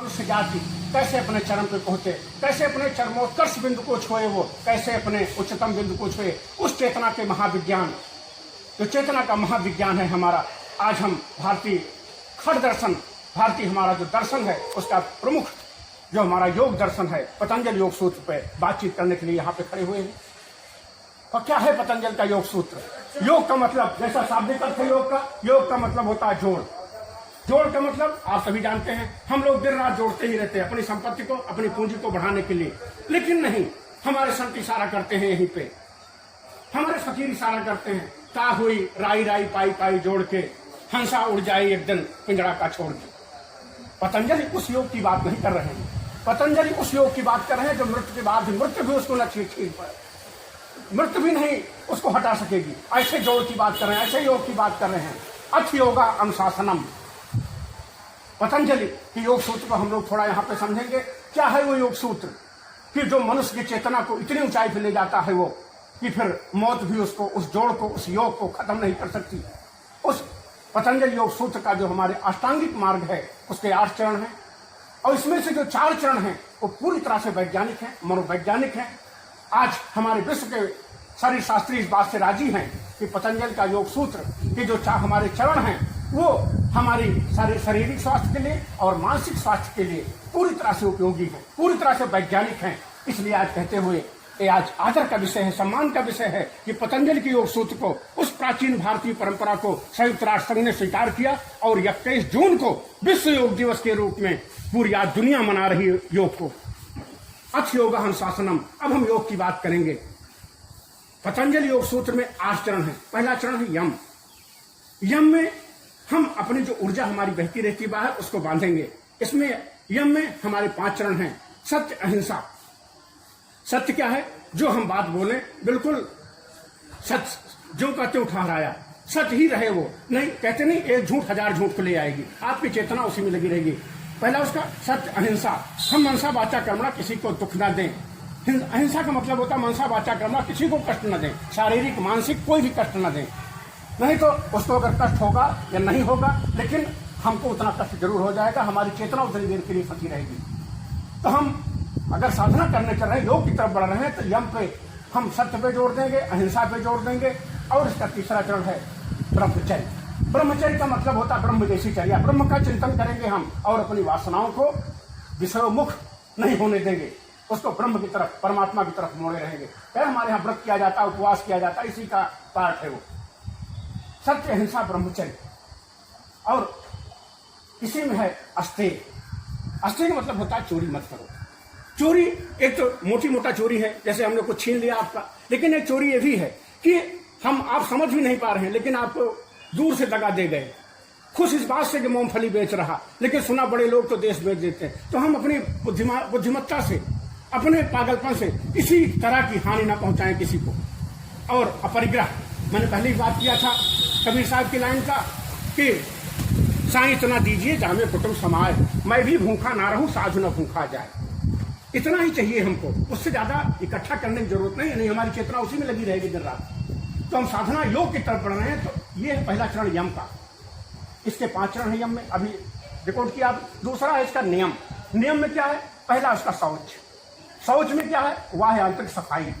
मनुष्य जाति कैसे अपने चरम पे पहुंचे, कैसे अपने चरमोत्कर्ष बिंदु को छुए, वो कैसे अपने उच्चतम बिंदु को छुए। उस चेतना के महाविज्ञान, जो चेतना का महाविज्ञान है हमारा, आज हम भारतीय खड़ दर्शन, भारतीय हमारा जो दर्शन है उसका प्रमुख जो हमारा योग दर्शन है, पतंजलि योग सूत्र पे बातचीत करने के लिए यहाँ पे खड़े हुए हैं। और क्या है पतंजलि का योग सूत्र? योग का मतलब, जैसा शाब्दिक अर्थ है योग का मतलब होता है जोड़। जोड़ का मतलब आप सभी जानते हैं, हम लोग दिन रात जोड़ते ही रहते हैं अपनी संपत्ति को, अपनी पूंजी को बढ़ाने के लिए। लेकिन नहीं, हमारे संत इशारा करते हैं यहीं पे, हमारे फकीर इशारा करते हैं, ता हुई राई राई पाई पाई जोड़ के, हंसा उड़ जाए एक दिन पिंजड़ा का छोड़ के। पतंजलि उस योग की बात नहीं कर रहे हैं, पतंजलि उस योग की बात कर रहे हैं जो मृत्यु के बाद मृत्यु भी उसको न छीन पाए, मृत्यु भी नहीं उसको हटा सकेगी। ऐसे जोड़ की बात कर रहे हैं, ऐसे योग की बात कर रहे हैं। अथ योगा अनुशासनम, पतंजलि की योग सूत्र को हम लोग थोड़ा यहाँ पे समझेंगे। क्या है वो योग सूत्र कि जो मनुष्य की चेतना को इतनी ऊंचाई पे ले जाता है वो कि फिर मौत भी उसको, उस जोड़ को, उस योग को खत्म नहीं कर सकती। उस पतंजलि योग सूत्र का जो हमारे अष्टांगिक मार्ग है उसके 8 चरण हैं, और इसमें से जो 4 चरण हैं वो पूरी तरह से वैज्ञानिक हैं, मनोवैज्ञानिक हैं। आज हमारे विश्व के सारी शास्त्री इस बात से राजी हैं कि पतंजलि का योग सूत्र के जो हमारे चरण हैं वो हमारी सारे शारीरिक स्वास्थ्य के लिए और मानसिक स्वास्थ्य के लिए पूरी तरह से उपयोगी हैं, पूरी तरह से वैज्ञानिक हैं। इसलिए आज कहते हुए ये आज आदर का विषय है, सम्मान का विषय है कि पतंजलि के योग सूत्र को, उस प्राचीन भारतीय परंपरा को संयुक्त राष्ट्र संघ ने स्वीकार किया और 21 जून को विश्व योग दिवस के रूप में पूरी आज दुनिया मना रही है योग को। अथ योग अनुशासनम, अब हम योग की बात करेंगे। पतंजलि योग सूत्र में 8 चरण है। पहला चरण है यम। यम में हम अपनी जो ऊर्जा हमारी बहती रहती है बाहर उसको बांधेंगे। इसमें यम में हमारे 5 चरण हैं। सत्य, अहिंसा। सत्य क्या है? जो हम बात बोले बिल्कुल सत्य, जो कहते ठहराया, सत्य ही रहे। वो नहीं कहते नहीं एक झूठ 1000 झूठ को ले आएगी, आपकी चेतना उसी में लगी रहेगी। पहला उसका सत्य, अहिंसा। हम मनसा वाचा कर्मणा, किसी को दुख न दें। अहिंसा का मतलब होता है मनसा वाचा कर्मणा, किसी को कष्ट न दें, शारीरिक मानसिक कोई भी कष्ट न दें। नहीं तो उसको अगर कष्ट होगा या नहीं होगा, लेकिन हमको उतना कष्ट जरूर हो जाएगा, हमारी चेतना उतनी देर के लिए फंसी रहेगी। तो हम अगर साधना करने चल रहे हैं, योग की तरफ बढ़ रहे हैं, तो यम पे हम सत्य पे जोड़ देंगे, अहिंसा पे जोड़ देंगे। और इसका तीसरा चरण है ब्रह्मचर्य। ब्रह्मचर्य का मतलब होता है ब्रह्म जैसी चर्या। ब्रह्म का चिंतन करेंगे हम और अपनी वासनाओं को विषयोन्मुख नहीं होने देंगे, उसको ब्रह्म की तरफ, परमात्मा की तरफ मोड़े रहेंगे। क्या हमारे यहाँ व्रत किया जाता है, उपवास किया जाता है, इसी का पार्ट है वो सत्य, अहिंसा, ब्रह्मचर्य। और इसी में है अस्तेय। अस्तेय का मतलब होता है चोरी मत करो। चोरी एक तो मोटी मोटा चोरी है, जैसे हमने कुछ छीन लिया आपका, लेकिन एक चोरी ये भी है कि आप समझ भी नहीं पा रहे हैं, लेकिन आपको दूर से दगा दे गए, खुश इस बात से कि मूंगफली बेच रहा, लेकिन सुना बड़े लोग तो देश बेच देते हैं। तो हम अपनी बुद्धिमत्ता से, अपने पागलपन से किसी तरह की हानि ना पहुंचाएं किसी को। और अपरिग्रह, मैंने पहले ही बात किया था कबीर साहब की लाइन का कि साईं इतना दीजिए जामे कुटुंब समाए, मैं भी भूखा ना रहूं साधु न भूखा जाए। इतना ही चाहिए हमको, उससे ज्यादा इकट्ठा करने की जरूरत नहीं हमारी चेतना उसी में लगी रहेगी दिन रात। तो हम साधना योग की तरफ बढ़ रहे हैं। तो ये है पहला चरण यम का। इसके 5 चरण है यम में, अभी रिकॉर्ड किया। दूसरा है इसका नियम। नियम में क्या है? पहला उसका शौच। शौच में क्या है? वह है आंतरिक सफाई।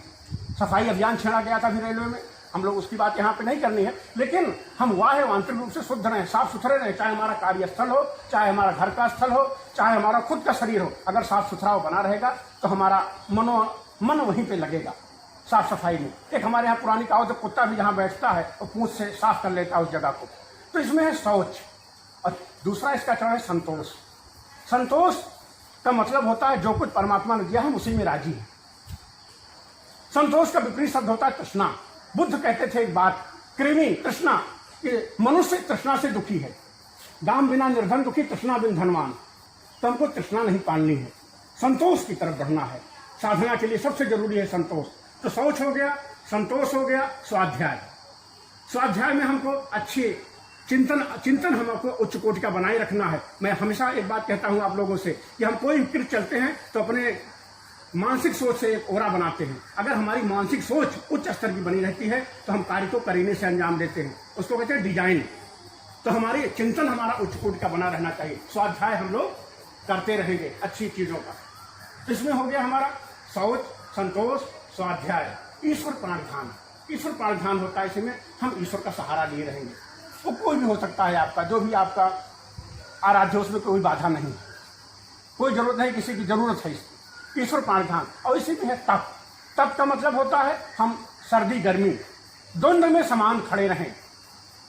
सफाई अभियान छेड़ा गया था अभी रेलवे में, हम लोग उसकी बात यहाँ पे नहीं करनी है, लेकिन हम वाह आंतरिक रूप से शुद्ध रहें, साफ सुथरे रहें। चाहे हमारा कार्यस्थल हो, चाहे हमारा घर का स्थल हो, चाहे हमारा खुद का शरीर हो, अगर साफ सुथरा बना रहेगा तो हमारा मन वहीं पे लगेगा, साफ सफाई में। एक हमारे यहाँ पुरानी कहावत है, कुत्ता भी जहाँ बैठता है और पूंछ से साफ कर लेता है उस जगह को। तो इसमें है शौच। और दूसरा इसका चरण है संतोष। संतोष का मतलब होता है जो कुछ परमात्मा ने दिया हम उसी में राजी है। संतोष का विपरीत शब्द होता है तृष्णा। बुद्ध कहते थे एक बात, कृमि तृष्णा, कि मनुष्य तृष्णा से दुखी है। दाम बिना निर्धन दुखी, तृष्णा बिन धनवान। तो हमको तृष्णा नहीं पालनी है, संतोष की तरफ बढ़ना है। साधना के लिए सबसे जरूरी है संतोष। तो शौच हो गया, संतोष हो गया, स्वाध्याय। स्वाध्याय में हमको अच्छे चिंतन हमको उच्च कोटि का बनाए रखना है। मैं हमेशा एक बात कहता हूं आप लोगों से कि हम कोई कृत्य चलते हैं तो अपने मानसिक सोच से एक ओरा बनाते हैं। अगर हमारी मानसिक सोच उच्च स्तर की बनी रहती है तो हम कार्य को करीने से अंजाम देते हैं, उसको कहते हैं डिजाइन। तो हमारे चिंतन हमारा उच्च कोटि का बना रहना चाहिए। स्वाध्याय हम लोग करते रहेंगे अच्छी चीज़ों का। तो इसमें हो गया हमारा शौच, संतोष, स्वाध्याय, ईश्वर प्राणध्यान। ईश्वर प्राणध्यान होता है, इसमें हम ईश्वर का सहारा लिए रहेंगे। वो कोई भी हो सकता है आपका, जो भी आपका आराध्य, उसमें कोई बाधा नहीं, कोई जरूरत नहीं, किसी की जरूरत है इसकी। ईश्वर प्राणध्यान। और इसी में है तप। तप का मतलब होता है हम सर्दी गर्मी द्वंद्व में समान खड़े रहें,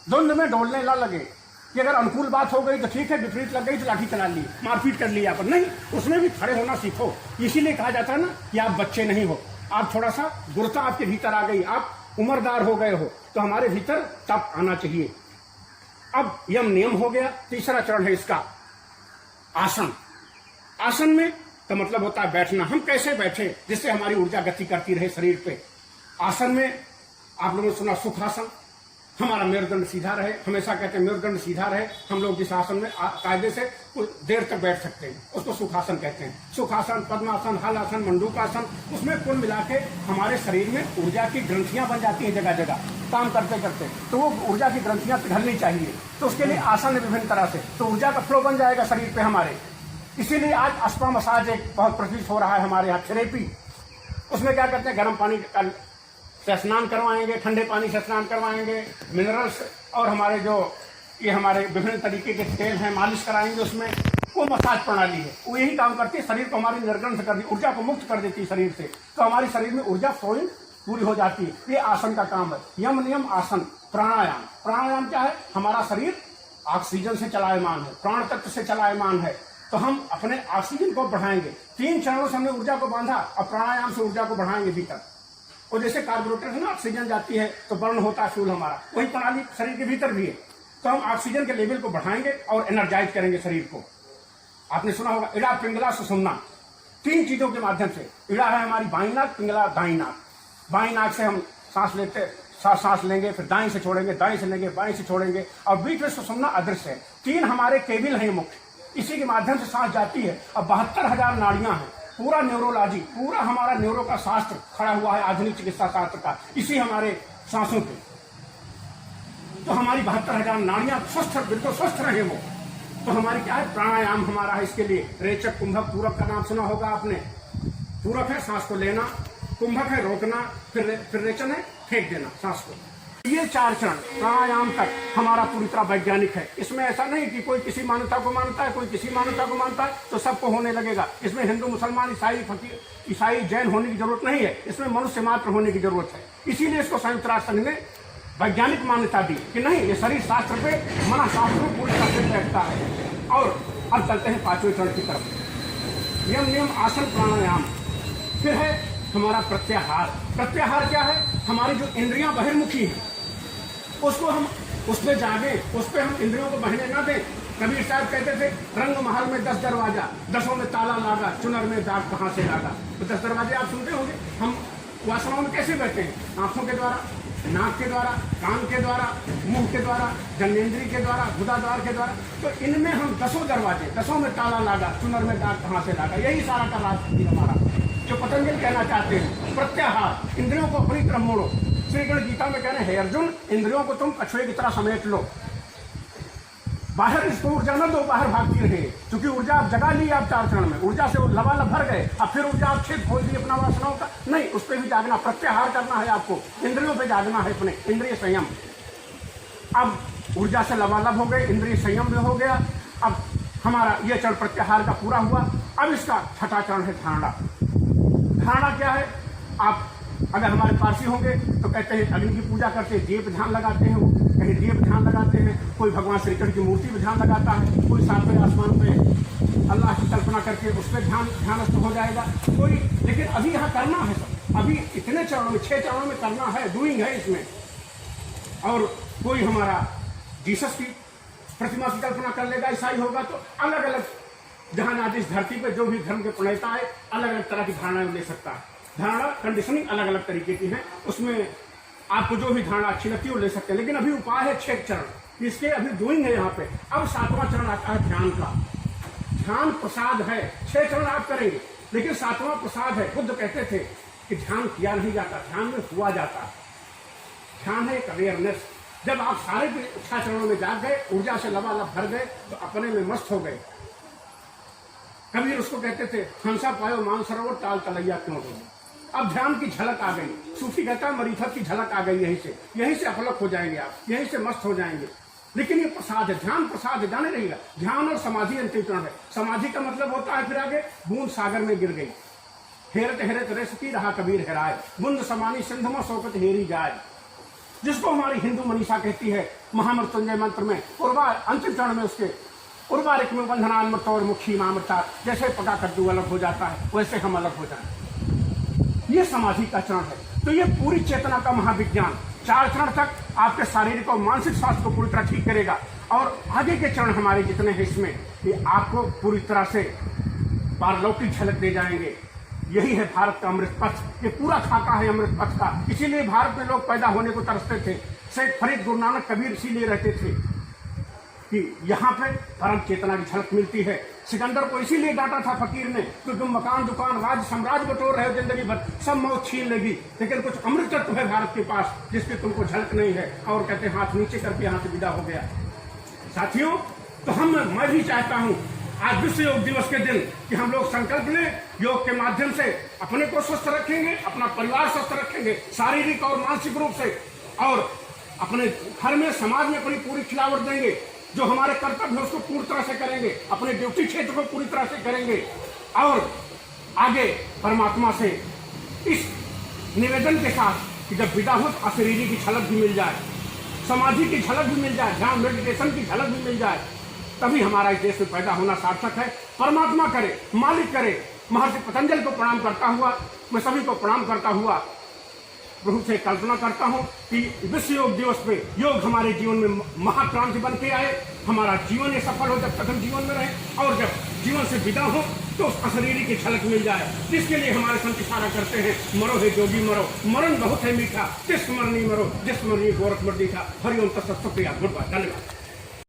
द्वंद्व में डोलने ना लगे कि अगर अनुकूल बात हो गई तो ठीक है, विपरीत लग गई तो लाठी चला ली, मारपीट कर लिया, पर नहीं, उसमें भी खड़े होना सीखो। इसीलिए कहा जाता है ना कि आप बच्चे नहीं हो, आप थोड़ा सा गुरुता आपके भीतर आ गई, आप उम्रदार हो गए हो, तो हमारे भीतर तप आना चाहिए। अब यम नियम हो गया। तीसरा चरण है इसका आसन। आसन में तो मतलब होता है बैठना। हम कैसे बैठे जिससे हमारी ऊर्जा गति करती रहे शरीर पे। आसन में आप लोगों ने सुना सुखासन, हमारा मेरुदंड सीधा रहे, हमेशा कहते हैं मेरुदंड सीधा रहे। हम लोग जिस आसन में कायदे से कुछ देर तक बैठ सकते हैं उसको सुखासन कहते हैं। सुखासन, पद्मासन, हलासन, मंडूकासन, उसमें कुल मिला के हमारे शरीर में ऊर्जा की ग्रंथियां बन जाती हैं जगह जगह काम करते करते, तो वो ऊर्जा की ग्रंथियां पिघलनी चाहिए। तो उसके लिए आसन है विभिन्न तरह से, तो ऊर्जा का फ्लो बन जाएगा शरीर पे हमारे। इसीलिए आज अस्पा मसाज एक बहुत प्रचलित हो रहा है हमारे यहाँ, थेरेपी। उसमें क्या करते हैं, गर्म पानी से स्नान करवाएंगे, ठंडे पानी से स्नान करवाएंगे, मिनरल्स और हमारे जो ये हमारे विभिन्न तरीके के तेल हैं मालिश कराएंगे उसमें। वो मसाज प्रणाली है, वो यही काम करती है, शरीर को हमारी निर्गंध कर दी, ऊर्जा को मुक्त कर देती है शरीर से, तो हमारे शरीर में ऊर्जा फ्लोइंग पूरी हो जाती है। ये आसन का काम है। यम नियम आसन। प्राणायाम। प्राणायाम क्या है, हमारा शरीर ऑक्सीजन से चलायमान है, प्राण तत्व से चलायमान है, तो हम अपने ऑक्सीजन को बढ़ाएंगे। 3 चरणों से हमने ऊर्जा को बांधा, अब प्राणायाम से ऊर्जा को बढ़ाएंगे भीतर। और जैसे कार्बोरेटर है ना, ऑक्सीजन जाती है तो बर्न होता है फ्यूल हमारा, वही प्रणाली शरीर के भीतर भी है। तो हम ऑक्सीजन के लेवल को बढ़ाएंगे और एनर्जाइज करेंगे शरीर को। आपने सुना होगा इड़ा, पिंगला, सुषुम्ना, 3 चीजों के माध्यम से। इड़ा है हमारी बाईं नाक, पिंगला दाईं नाक। बाईं नाक से हम सांस लेंगे, फिर दाईं से छोड़ेंगे, दाईं से लेंगे, बाईं से छोड़ेंगे, और बीच में सुषुम्ना अदृश्य है। 3 हमारे केबिल हैं मुख्य, इसी के माध्यम से सांस जाती है। अब 72,000 नाड़ियां हैं। पूरा न्यूरोलॉजी, पूरा हमारा न्यूरो का शास्त्र खड़ा हुआ है, आधुनिक चिकित्सा शास्त्र का, इसी हमारे सांसों पे। तो हमारी 72,000 नाड़ियां स्वस्थ, बिल्कुल स्वस्थ रहे वो, तो हमारी क्या है, प्राणायाम हमारा है इसके लिए। रेचक, कुंभक, पूरक का नाम सुना होगा आपने। पूरक है सांस को लेना, कुंभक है रोकना, फिर रेचन है फेंक देना सांस को। ये 4 चरण प्राणायाम तक हमारा पूरी तरह वैज्ञानिक है। इसमें ऐसा नहीं कि कोई किसी मान्यता को मानता है, कोई किसी मान्यता को मानता है तो सबको होने लगेगा। इसमें हिंदू, मुसलमान, ईसाई, फकीर, ईसाई, जैन होने की जरूरत नहीं है, इसमें मनुष्य मात्र होने की जरूरत है। इसीलिए इसको संयुक्त राष्ट्र संघ ने वैज्ञानिक मान्यता दी कि नहीं, ये शरीर शास्त्र पे, मना शास्त्र में पूरी तरह से बैठता है। और अब चलते हैं 5वें चरण की तरफ। यम नियम आसन प्राणायाम। फिर है हमारा प्रत्याहार। प्रत्याहार क्या है, हमारी जो इंद्रियां बहिर्मुखी हैं उसको हम उस पर जागे, उस पर हम इंद्रियों को बहने ना दें। कबीर साहब कहते थे, रंग महल में 10 दरवाजा, 10 में ताला लागा, चुनर में दाग कहाँ से लागा। तो 10 दरवाजे आप सुनते होंगे। हम वासनाओं में कैसे बैठे हैं, आंखों के द्वारा, नाक के द्वारा, कान के द्वारा, मुंह के द्वारा, जन्नेन्द्रिय के द्वारा, गुदाद्वार के द्वारा। तो इनमें हम 10 दरवाजे, 10 में ताला लागा, चुनर में दाग कहाँ से लागा, यही सारा का राज हमारा जो पतंजलि कहना चाहते हैं। प्रत्याहार, इंद्रियों को अपनी तरफ मोड़ो। श्री कृष्ण गीता में कह रहे हैं, हे अर्जुन, इंद्रियों को तुम कछुए की तरह समेट लो, बाहर इसको ऊर्जा न दो, बाहर भागती रहे। क्योंकि ऊर्जा आप जगा ली आप 4 चरण में, ऊर्जा से लबालब भर गए, अब फिर ऊर्जा आप छेद खोल दी अपना वासनाओं का, नहीं, उस पर भी जागना, प्रत्याहार करना है आपको, इंद्रियों पे जागना है अपने, इंद्रिय संयम। अब ऊर्जा से लबालब हो गए, इंद्रिय संयम में हो गया। अब हमारा ये चरण प्रत्याहार का पूरा हुआ। अब इसका 6वां चरण है धारणा। धारणा क्या है, आप अगर हमारे पारसी होंगे तो कहते हैं अग्नि की पूजा करते हैं, दीप ध्यान लगाते हैं, वो कहीं दीप ध्यान लगाते हैं, कोई भगवान श्री कृष्ण की मूर्ति में ध्यान लगाता है, कोई 7वें आसमान पे अल्लाह की कल्पना करके उस पर ध्यानस्थ हो जाएगा कोई। लेकिन अभी यहाँ करना है सब, अभी इतने चरणों में, 6 चरणों में करना है, डूइंग है इसमें। और कोई हमारा जीसस की प्रतिमा की कल्पना कर लेगा, ईसाई होगा तो अलग अलग, जहां आज इस धरती पर जो भी धर्म के प्रणेता है अलग अलग तरह की धारणाएं ले सकता है। धारणा कंडीशनिंग अलग अलग तरीके की है, उसमें आपको जो भी धारणा अच्छी लगती है वो ले सकते हैं। लेकिन अभी उपाय है 6 चरण, इसके अभी डूइंग है यहाँ पे। अब 7वां चरण आता है ध्यान का। ध्यान प्रसाद है, 6 चरण आप करेंगे, लेकिन 7वां प्रसाद है। बुद्ध कहते थे कि ध्यान किया नहीं जाता, ध्यान में हुआ जाता। ध्यान है एक अवेयरनेस। जब आप सारे 6 चरणों में जाग गए, ऊर्जा से लबालब भर गए, तो अपने में मस्त हो गए। कबीर उसको कहते थे, हंसा पायो मानसरोवर टाल तलैया क्यों डोले। अब ध्यान की झलक आ गई। सूफी कहता है मरीफत की झलक आ गई, यहीं से अपलक हो जाएंगे आप, यहीं से मस्त हो जाएंगे। लेकिन ये प्रसाद है, ध्यान प्रसाद है, जाने रहिएगा। ध्यान और समाधि अंतरिक्षण है। समाधि का मतलब होता है फिर आगे बूंद सागर में गिर गई, हेरत हेरत रेसती रहा कबीर हेराय, बूंद समानी सिंधुमा शौकत हेरी जाए, जिसको हमारी हिंदू मनीषा कहती है महामृत्युंजय मंत्र में उर्वा अंतिम चरण में उसके उर्वारिक में बंधनान्मृत और मुखी मामृता, जैसे पका कद्दू अलग हो जाता है वैसे हम अलग हो जाए। ये समाधि का चरण है। तो ये पूरी चेतना का महाविज्ञान 4 चरण तक आपके शारीरिक और मानसिक स्वास्थ्य को पूरी तरह ठीक करेगा। और आगे के चरण हमारे जितने हैं इसमें ये आपको पूरी तरह से पारलौकिक झलक दे जाएंगे। यही है भारत का अमृत पथ। ये पूरा खाका है अमृत पथ का। इसीलिए भारत में लोग पैदा होने को तरसते थे। शेख फरीद, गुरु नानक, कबीर इसीलिए रहते थे कि यहाँ पे परम चेतना की झलक मिलती है। सिकंदर को इसीलिए डांटा था फकीर ने कि तुम मकान, दुकान, राज्य, साम्राज्य बटोर रहे हो जिंदगी भर, सब मौत छीन लेगी, लेकिन कुछ अमृत तत्व है भारत के पास जिसकी तुमको झलक नहीं है। और कहते हाथ नीचे करके यहाँ से विदा हो गया। साथियों, तो मैं भी चाहता हूँ आज विश्व योग दिवस के दिन कि हम लोग संकल्प लें, योग के माध्यम से अपने को स्वस्थ रखेंगे, अपना परिवार स्वस्थ रखेंगे शारीरिक और मानसिक रूप से, और अपने घर में समाज में अपनी पूरी खिलावट देंगे। जो हमारे कर्तव्य है उसको पूरी तरह से करेंगे, अपने ड्यूटी क्षेत्र को पूरी तरह से करेंगे, और आगे परमात्मा से इस निवेदन के साथ कि जब विदा हो तो अशरीरी की झलक भी मिल जाए, समाधि की झलक भी मिल जाए, ध्यान मेडिटेशन की झलक भी मिल जाए, तभी हमारा इस देश में पैदा होना सार्थक है। परमात्मा करे, मालिक करे। महर्षि पतंजलि को प्रणाम करता हुआ, मैं सभी को प्रणाम करता हुआ प्रभु से कल्पना करता हूँ कि विश्व योग दिवस पे योग हमारे जीवन में महाक्रांति बन के आए, हमारा जीवन ये सफल हो जब तक हम जीवन में रहे, और जब जीवन से विदा हो तो उस अशरीरी की झलक मिल जाए, जिसके लिए हमारे संत इशारा करते हैं, मरो हे जोगी मरो, मरण बहुत है मीठा, जिस मरनी मरो, जिस मरनी गोरख मर्दी था। हरिओम तत्सत। शुक्रिया, गुड बाय, धन्यवाद।